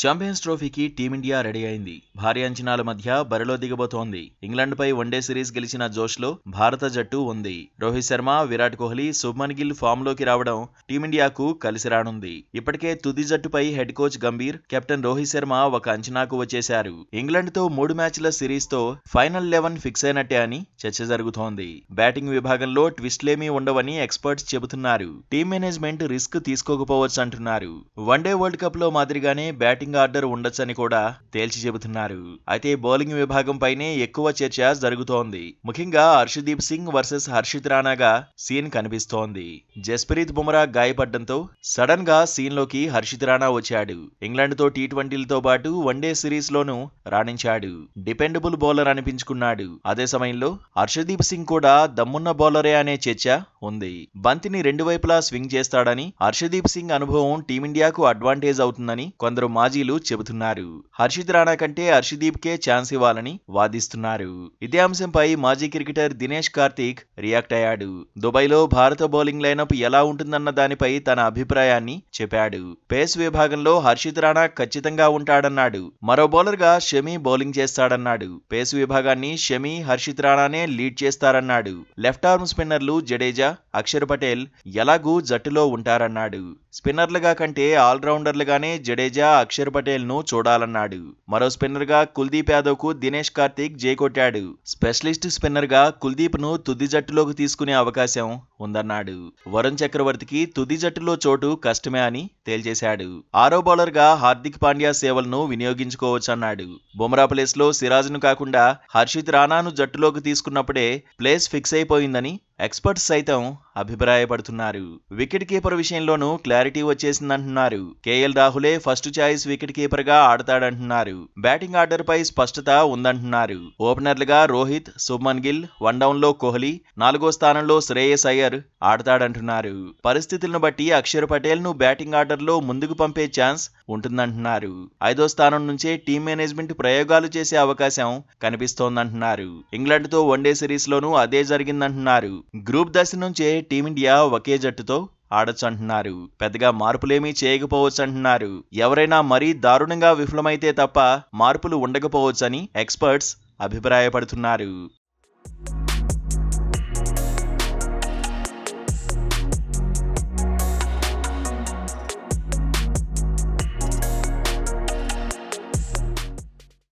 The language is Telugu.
ఛాంపియన్స్ ట్రోఫీకి టీమిండియా రెడీ అయింది. భారీ అంచనాల మధ్య బరిలో దిగబోతోంది. ఇంగ్లాండ్పై వన్డే సిరీస్ గెలిచిన జోష్లో భారత జట్టు ఉంది. రోహిత్ శర్మ, విరాట్ కోహ్లీ, శుభ్మన్ గిల్ ఫామ్లోకి రావడం టీమిండియాకు కలిసి రానుంది. ఇప్పటికే తుది జట్టుపై head coach Gambhir, captain Rohit Sharma ఒక అంచనాకు వచ్చేశారు. ఇంగ్లాండ్తో 3 మ్యాచ్ల సిరీస్తో ఫైనల్ 11 ఫిక్స్ అయినట్టే అని చర్చ జరుగుతోంది. బ్యాటింగ్ విభాగంలో ట్విస్ట్లేమీ ఉండవని ఎక్స్పర్ట్స్ చెబుతున్నారు. టీం మేనేజ్మెంట్ రిస్క్ తీసుకోకపోవచ్చు అంటున్నారు. వన్డే వరల్డ్ కప్ లో మాదిరిగానే బ్యాటింగ్ ఆర్డర్ ఉండొచ్చని కూడా తేల్చి చెబుతున్నారు. అయితే బౌలింగ్ విభాగం పైనే ఎక్కువ చర్చ జరుగుతోంది. ముఖ్యంగా హర్షదీప్ సింగ్ వర్సెస్ హర్షిత్ రాణాగా సీన్ కనిపిస్తోంది. జస్ప్రీత్ బుమ్రా గాయపడ్డంతో సడన్ గా సీన్ లోకి హర్షిత్ రాణా వచ్చాడు. ఇంగ్లాండ్ తో టీ20లతో పాటు వన్డే సిరీస్ లోనూ రాణించాడు. Dependable bowler అనిపించుకున్నాడు. అదే సమయంలో హర్షదీప్ సింగ్ కూడా దమ్మున్న బౌలరే అనే చర్చ ఉంది. బంతిని రెండు వైపులా స్వింగ్ చేస్తాడని, హర్షదీప్ సింగ్ అనుభవం టీమిండియాకు అడ్వాంటేజ్ అవుతుందని కొందరు మాజీలు చెబుతున్నారు. హర్షిత్ రాణా కంటే హర్షదీప్ కే ఛాన్స్ ఇవ్వాలని వాదిస్తున్నారు. ఇదే అంశంపై మాజీ క్రికెటర్ దినేష్ కార్తీక్ రియాక్ట్ అయ్యాడు. దుబాయ్లో భారత బౌలింగ్ లైనప్ ఎలా ఉంటుందన్న దానిపై తన అభిప్రాయాన్ని చెప్పాడు. పేస్ విభాగంలో హర్షిత్ రాణా ఖచ్చితంగా ఉంటాడన్నాడు. మరో బౌలర్ గా షమి బౌలింగ్ చేస్తాడన్నాడు. పేస్ విభాగాన్ని షమి, హర్షిత్ రాణానే లీడ్ చేస్తారన్నాడు. లెఫ్ట్ ఆర్మ్ స్పిన్నర్లు జడేజా, అక్షర్ పటేల్ ఎలాగూ జట్టులో ఉంటారన్నాడు. స్పిన్నర్లుగా కంటే ఆల్రౌండర్లుగానే జడేజా, అక్షర్ పటేల్ ను చూడాలన్నాడు. మరో స్పిన్నర్ గా కుల్దీప్ యాదవ్ కు దినేష్ కార్తీక్ జై కొట్టాడు. స్పెషలిస్ట్ స్పిన్నర్ గా కుల్దీప్ ను తుది జట్టులోకి తీసుకునే అవకాశం ఉందన్నాడు. వరుణ్ చక్రవర్తికి తుది జట్టులో చోటు కష్టమే అని తేల్చేశాడు. ఆరో బౌలర్ గా హార్దిక్ పాండ్యా సేవలను వినియోగించుకోవచ్చన్నాడు. బుమ్రా ప్లేస్ లో సిరాజ్ ను కాకుండా హర్షిత్ రాణాను జట్టులోకి తీసుకున్నప్పుడే ప్లేస్ ఫిక్స్ అయిపోయిందని ఎక్స్పర్ట్స్ సైతం అభిప్రాయపడుతున్నారు. వికెట్ కీపర్ విషయంలోనూ క్లారిటీ వచ్చేసిందంటున్నారు. కేఎల్ రాహులే ఫస్ట్ చాయిస్ వికెట్ కీపర్ గా ఆడతాడంటున్నారు. బ్యాటింగ్ ఆర్డర్ పై స్పష్టత ఉందంటున్నారు. ఓపెనర్లుగా రోహిత్, శుభ్మన్ గిల్, వన్ డౌన్ లో కోహ్లీ, 4వ స్థానంలో శ్రేయస్ అయ్యర్ ఆడతాడంటున్నారు. పరిస్థితులను బట్టి అక్షర్ పటేల్ ను బ్యాటింగ్ ఆర్డర్ లో ముందుకు పంపే ఛాన్స్ ఉంటుందంటున్నారు. 5వ స్థానం నుంచే టీం మేనేజ్మెంట్ ప్రయోగాలు చేసే అవకాశం కనిపిస్తోందంటున్నారు. ఇంగ్లాండ్ తో వన్డే సిరీస్ లోనూ అదే జరిగిందంటున్నారు. గ్రూప్ దశ నుంచే టీమిండియా ఒకే జట్టుతో ఆడొచ్చు అంటున్నారు. పెద్దగా మార్పులేమీ చేయకపోవచ్చు అంటున్నారు. ఎవరైనా మరీ దారుణంగా విఫలమైతే తప్ప మార్పులు ఉండకపోవచ్చని ఎక్స్పర్ట్స్ అభిప్రాయపడుతున్నారు.